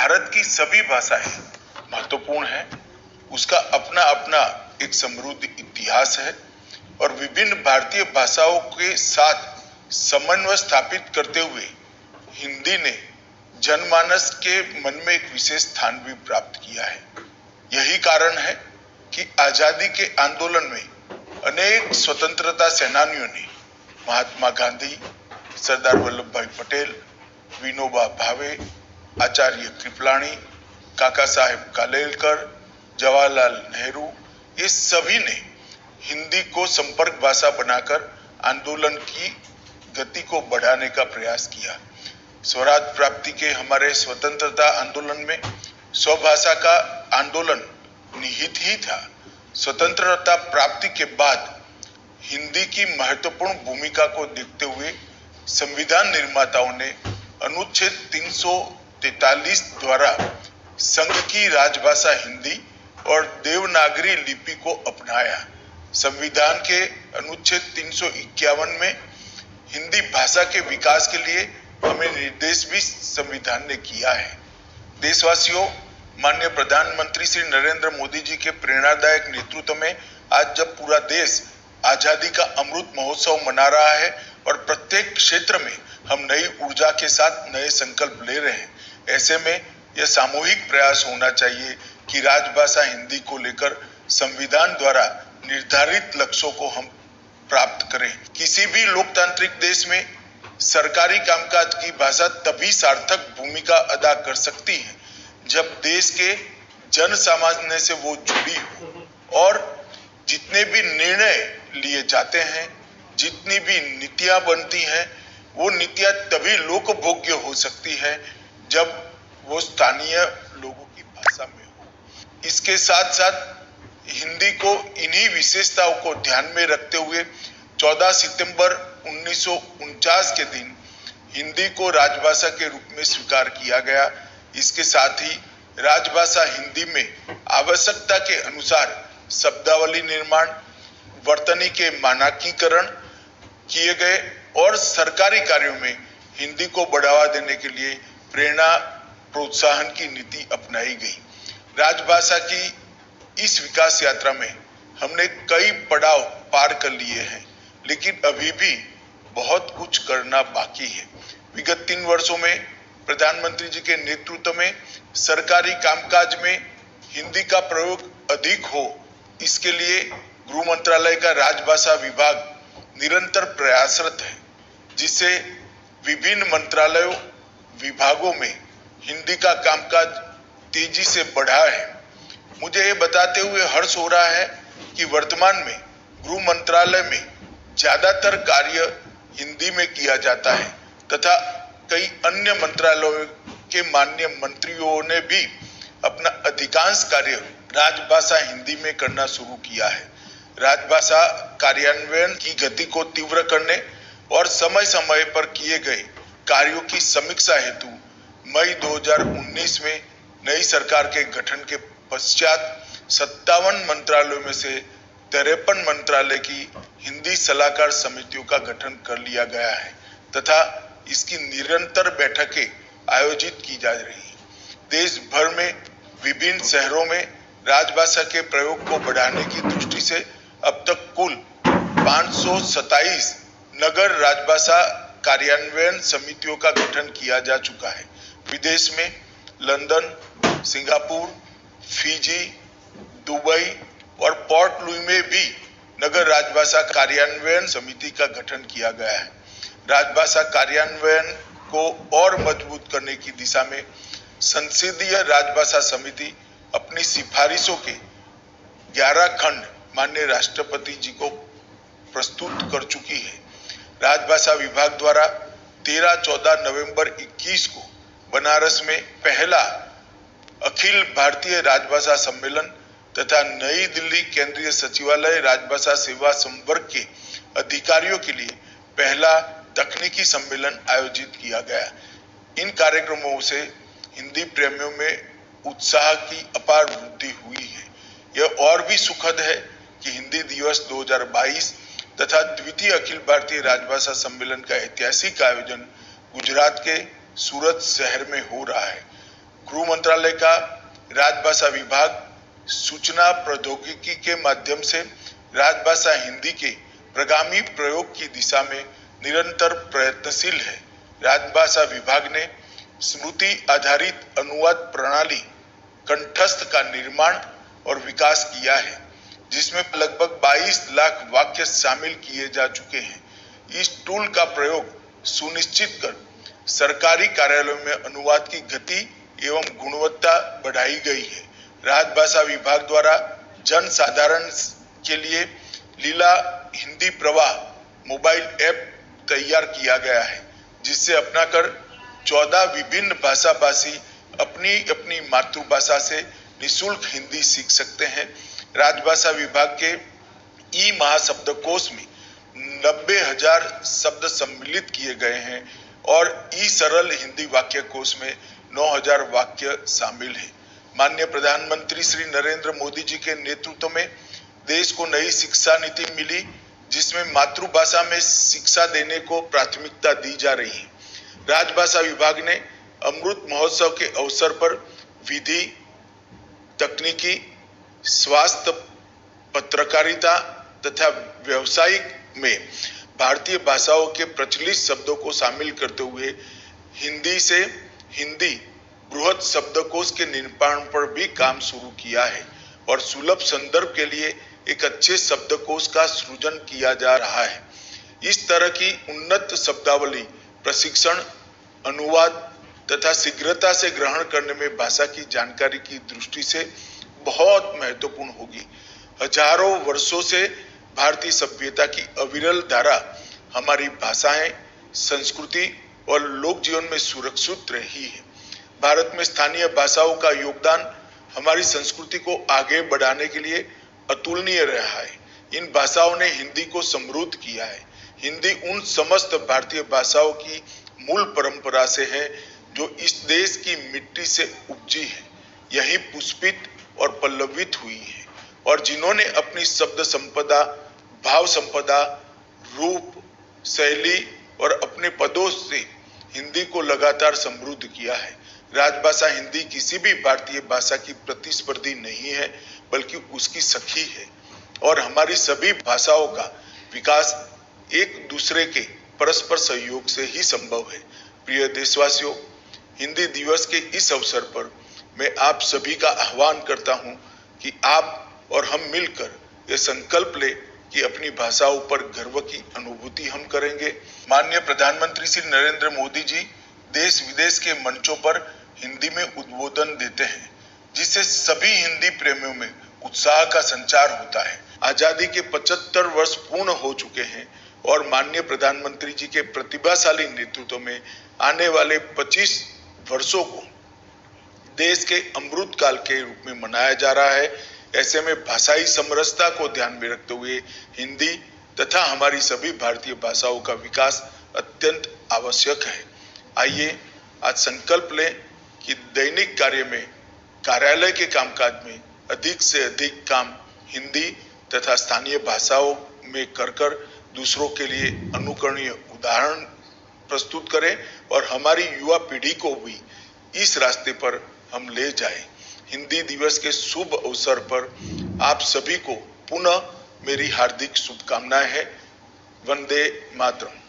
भारत की सभी भाषाएं महत्वपूर्ण है। उसका अपना अपना एक समृद्ध इतिहास है और विभिन्न भारतीय भाषाओं के साथ समन्वय स्थापित करते हुए हिंदी ने जनमानस के मन में एक विशेष स्थान भी प्राप्त किया है। यही कारण है कि आजादी के आंदोलन में अनेक स्वतंत्रता सेनानियों ने महात्मा गांधी, सरदार वल्लभ भाई पटेल, विनोबा भावे, आचार्य कृपलानी, काका साहेब कालेलकर, जवाहरलाल नेहरू, ये सभी ने हिंदी को संपर्क भाषा बनाकर आंदोलन की गति को बढ़ाने का प्रयास किया। स्वराज प्राप्ति के हमारे स्वतंत्रता आंदोलन में स्वभाषा का आंदोलन निहित ही था। स्वतंत्रता प्राप्ति के बाद हिंदी की महत्वपूर्ण भूमिका को देखते हुए संविधान निर्माताओं ने अनुच्छेद 343 द्वारा संघ की राजभाषा हिंदी और देवनागरी लिपि को अपनाया। संविधान के अनुच्छेद 351 में हिंदी भाषा के विकास के लिए हमें निर्देश भी संविधान ने किया है। देशवासियों, माननीय प्रधानमंत्री श्री नरेंद्र मोदी जी के प्रेरणादायक नेतृत्व में आज जब पूरा देश आजादी का अमृत महोत्सव मना रहा है और प्रत्येक क्षेत्र में हम नई ऊर्जा के साथ नए संकल्प ले रहे हैं, ऐसे में यह सामूहिक प्रयास होना चाहिए कि राजभाषा हिंदी को लेकर संविधान द्वारा निर्धारित लक्ष्यों को हम प्राप्त करें। किसी भी लोकतांत्रिक देश में सरकारी कामकाज की भाषा तभी सार्थक भूमिका अदा कर सकती है जब देश के जन सामान्य से वो जुड़ी हो और जितने भी निर्णय लिए जाते हैं, जितनी भी नीतियां बनती हैं, वो नीतियां तभी लोकभोग्य हो सकती है जब वो स्थानीय लोगों की भाषा में हो। इसके साथ साथ हिंदी को इन्हीं विशेषताओं को ध्यान में रखते हुए 14 सितंबर 1949 के दिन हिंदी को राजभाषा के रूप में स्वीकार किया गया। इसके साथ ही राजभाषा हिंदी में आवश्यकता के अनुसार शब्दावली निर्माण, वर्तनी के मानकीकरण किए गए और सरकारी कार्यों में हिंदी को बढ़ावा देने के लिए प्रेरणा प्रोत्साहन की नीति अपनाई गई। राजभाषा की इस विकास यात्रा में हमने कई पड़ाव पार कर लिए हैं, लेकिन अभी भी बहुत कुछ करना बाकी है। विगत 3 वर्षों में प्रधानमंत्री जी के नेतृत्व में सरकारी कामकाज में हिंदी का प्रयोग अधिक हो, इसके लिए गृह मंत्रालय का राजभाषा विभाग निरंतर प्रयासरत है, जिससे विभिन्न मंत्रालयों विभागों में हिंदी का कामकाज तेजी से बढ़ा है। मुझे ये बताते हुए हर्ष हो रहा है कि वर्तमान में गृह मंत्रालय में ज्यादातर कार्य हिंदी में किया जाता है तथा कई अन्य मंत्रालयों के माननीय मंत्रियों ने भी अपना अधिकांश कार्य राजभाषा हिंदी में करना शुरू किया है। राजभाषा कार्यान्वयन की गति को तीव्र करने और समय समय पर किए गए कार्यों की समीक्षा हेतु मई 2019 में नई सरकार के गठन के पश्चात 57 मंत्रालयों में से 53 मंत्रालय की हिंदी सलाहकार समितियों का गठन कर लिया गया है तथा इसकी निरंतर बैठकें आयोजित की जा रही है। देश भर में विभिन्न शहरों में राजभाषा के प्रयोग को बढ़ाने की दृष्टि से अब तक कुल 527 नगर राजभाषा कार्यान्वयन समितियों का गठन किया जा चुका है। विदेश में लंदन, सिंगापुर, फिजी, दुबई और पोर्ट लुई में भी नगर राजभाषा कार्यान्वयन समिति का गठन किया गया है। राजभाषा कार्यान्वयन को और मजबूत करने की दिशा में संसदीय राजभाषा समिति अपनी सिफारिशों के 11 खंड माननीय राष्ट्रपति जी को प्रस्तुत कर चुकी है। राजभाषा विभाग द्वारा 13-14 नवंबर 21 को बनारस में पहला अखिल भारतीय राजभाषा सम्मेलन तथा नई दिल्ली केंद्रीय सचिवालय राजभाषा सेवा संवर्ग के अधिकारियों के लिए पहला तकनीकी सम्मेलन आयोजित किया गया। इन कार्यक्रमों से हिंदी प्रेमियों में उत्साह की अपार वृद्धि हुई है। यह और भी सुखद है कि हिंदी दिवस 2022 तथा द्वितीय अखिल भारतीय राजभाषा सम्मेलन का ऐतिहासिक आयोजन गुजरात के सूरत शहर में हो रहा है। गृह मंत्रालय का राजभाषा विभाग सूचना प्रौद्योगिकी के माध्यम से राजभाषा हिंदी के प्रगामी प्रयोग की दिशा में निरंतर प्रयत्नशील है। राजभाषा विभाग ने स्मृति आधारित अनुवाद प्रणाली कंठस्थ का निर्माण और विकास किया है, जिसमें लगभग 22 लाख वाक्य शामिल किए जा चुके हैं। इस टूल का प्रयोग सुनिश्चित कर सरकारी कार्यालयों में अनुवाद की गति एवं गुणवत्ता बढ़ाई गई है। राजभाषा विभाग द्वारा जन साधारण के लिए लीला हिंदी प्रवाह मोबाइल ऐप तैयार किया गया है, जिससे अपनाकर 14 विभिन्न भाषा भाषी अपनी अपनी मातृभाषा से निःशुल्क हिंदी सीख सकते हैं। राजभाषा विभाग के ई महाशब्दकोश में 90,000 शब्द सम्मिलित किए गए हैं और ई सरल हिंदी वाक्य कोश में 9,000 वाक्य शामिल हैं। माननीय प्रधानमंत्री श्री नरेंद्र मोदी जी के नेतृत्व में देश को नई शिक्षा नीति मिली, जिसमें मातृभाषा में शिक्षा देने को प्राथमिकता दी जा रही है। राजभाषा विभाग ने अमृत महोत्सव के अवसर पर विधि, तकनीकी, स्वास्थ्य, पत्रकारिता तथा व्यावसायिक में भारतीय भाषाओं के प्रचलित शब्दों को शामिल करते हुए हिंदी से हिंदी बृहद शब्दकोश के निर्माण पर भी काम शुरू किया है और सुलभ संदर्भ के लिए एक अच्छे शब्दकोश का सृजन किया जा रहा है। इस तरह की उन्नत शब्दावली प्रशिक्षण, अनुवाद तथा शीघ्रता से ग्रहण करने में भाषा की जानकारी की दृष्टि से बहुत महत्वपूर्ण होगी। हजारों वर्षों से भारतीय सभ्यता की अविरल धारा हमारी भाषाएं, संस्कृति और लोक जीवन में सुरक्षित रही है। भारत में स्थानीय भाषाओं का योगदान हमारी संस्कृति को आगे बढ़ाने के लिए अतुलनीय रहा है। इन भाषाओं ने हिंदी को समृद्ध किया है। हिंदी उन समस्त भारतीय भाषाओं की मूल परंपरा से है जो इस देश की मिट्टी से उपजी है, यही पुष्पित और पल्लवित हुई है और जिन्होंने अपनी शब्द संपदा, भाव संपदा, रूप, शैली और अपने पदों से हिंदी को लगातार समृद्ध किया है। राजभाषा हिंदी किसी भी भारतीय भाषा की प्रतिस्पर्धी नहीं है, बल्कि उसकी सखी है और हमारी सभी भाषाओं का विकास एक दूसरे के परस्पर सहयोग से ही संभव है। प्रिय देशवासियों, हिंदी दिवस के इस अवसर पर मैं आप सभी का आह्वान करता हूं कि आप और हम मिलकर ये संकल्प ले कि अपनी भाषाओं पर गर्व की अनुभूति हम करेंगे। माननीय प्रधानमंत्री श्री नरेंद्र मोदी जी देश विदेश के मंचों पर हिंदी में उद्बोधन देते हैं, जिससे सभी हिंदी प्रेमियों में उत्साह का संचार होता है। आजादी के 75 वर्ष पूर्ण हो चुके हैं और माननीय प्रधानमंत्री जी के प्रतिभाशाली नेतृत्व में आने वाले 25 वर्षों को देश के अमृत काल के रूप में मनाया जा रहा है। ऐसे में भाषाई समरसता को ध्यान में रखते हुए हिंदी तथा हमारी सभी भारतीय भाषाओं का विकास अत्यंत आवश्यक है। आइए आज संकल्प लें कि दैनिक कार्य में, कार्यालय के कामकाज में अधिक से अधिक काम हिंदी तथा स्थानीय भाषाओं में कर दूसरों के लिए अनुकरणीय उदाहरण प्रस्तुत करें और हमारी युवा पीढ़ी को भी इस रास्ते पर हम ले जाएं। हिंदी दिवस के शुभ अवसर पर आप सभी को पुनः मेरी हार्दिक शुभकामनाएं हैं। वंदे मातरम।